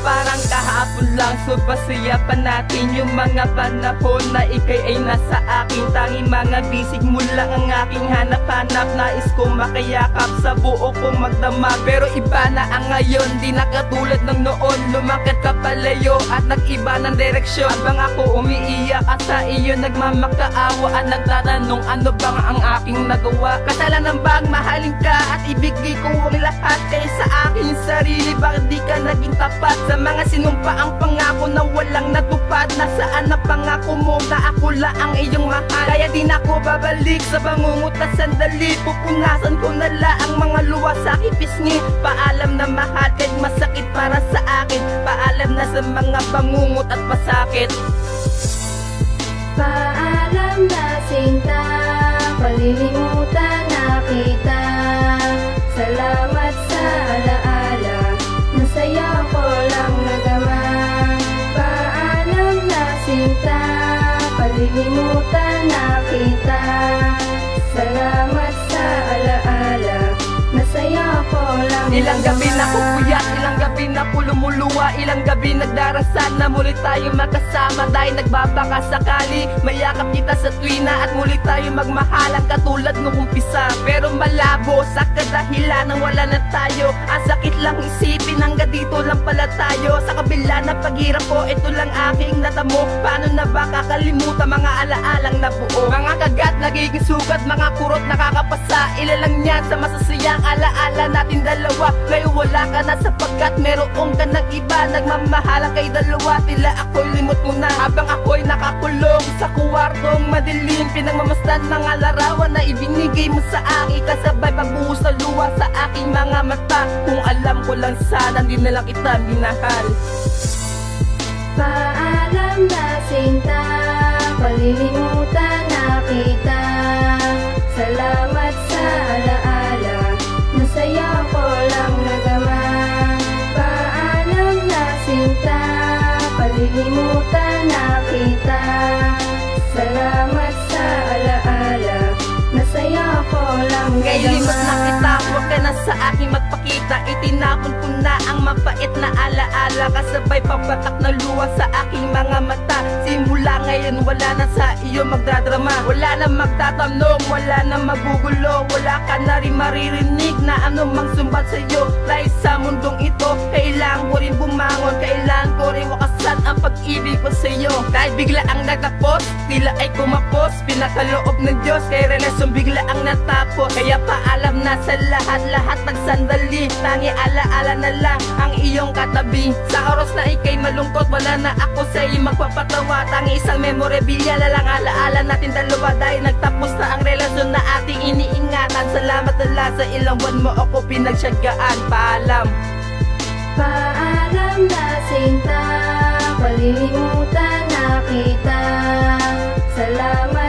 parang kahapon lang. Supasaya pa natin yung mga panahon na ikay ay nasa akin. Tanging mga bisig mo lang ang aking hanap-hanap. Nais ko makayakap sa buo kong magdamag. Pero iba na ang ngayon, di na katulad ng noon. Lumakit ka palayo at nag-iba ng direksyon. Habang ako umiiyak at sa iyo nagmamakaawa at nagtatanong ano bang ang aking nagawa. Kasalanan bang mahalin ka at ibigay ko ang lahat kay sa aking sarili? Bakit di ka naging tapat sa mga sinumpaang pangako na walang natupad? Nasaan na pangako mo na ako lang ang iyong mahal? Kaya di na ako babalik sa bangungot na sandali. Pupunasan ko na lang ang mga luha sa aking pisngi. Paalam na mahal kahit masakit para sa akin. Paalam na sa mga bangungot at pasakit. Paalam na sinta, palilimutan na kita. Salamat sa alaala, nasaya ko lang nagama. Paalam na sinta, palilimutan na kita. Salamat sa alaala, nasaya ko lang nagama. Ilang gabi na ko puyat, ilang gabi na ko lumuluwa. Ilang gabi nagdarasal na muli tayo magkasama. Dahil nagbabaka sakali mayakap kita sa tuwina at muli tayo magmahalan katulad nung umpisa. Pero malabo sa kadahilan ng wala na tayo. Ang sakit lang isipin hanggang dito lang pala tayo. Sa kabila ng paghirap ko, ito lang aking natamo. Paano na ba kakalimutan mga alaalang nabuo? Mga kagat, nagiging sugat, mga kurot nakakapasa. Ilalang yan sa masasayang alaala natin dalawa. Ngayon wala ka na sapagkat meron ka ng iba. Nagmamahalan kay dalawa, tila ako'y limot mo na. Habang ako'y nakakulong sa kwartong madilim, pinagmamasdan mga larawan na ibinigay mo sa akin. Kasabay pagbuhos sa luha sa aking mga mata. Kung alam ko lang sana, di na lang kita minahal. Paalam na sinta, palilimutan na kita. Salamat sa alaala, nasaya ko lang nagama. Paalam na sinta, palilimutan na kita. Salamat sa alaala, nasaya ko lang nagama. Ngayon limot na kita, huwag ka na sa aking magpakita. Itinapon ko na ang mapait na alaala. Kasabay pabatak na luha sa aking mga mata. Simula ngayon wala na sa iyo magdadrama. Wala na magtatanong, wala na magugulo. Wala ka na rin maririnig na anumang sumbat sa iyo. Dahil sa mundong ito, kailangan ko rin bumangon. Kailangan ko rin wakasan ang pag-ibig ko sa iyo. Dahil bigla ang nagtapos, tila ay kumapos. Pinakaloob ng Diyos, kay relasyon bigla ang natapos. Kaya paalam na sa lahat-lahat nagsandali. Tangi alaala na lang ang iyong katabi. Sa oras na ikay malungkot, wala na ako sa iyo magpapatawa. Tangi isang memorabilia na lang alaala natin dalawa. Dahil nagtapos na ang relasyon na ating iniingatan. Salamat na lang sa ilang buwan mo ako pinagsyagaan. Paalam. Paalam na sinta, palilimutan na kita. Salamat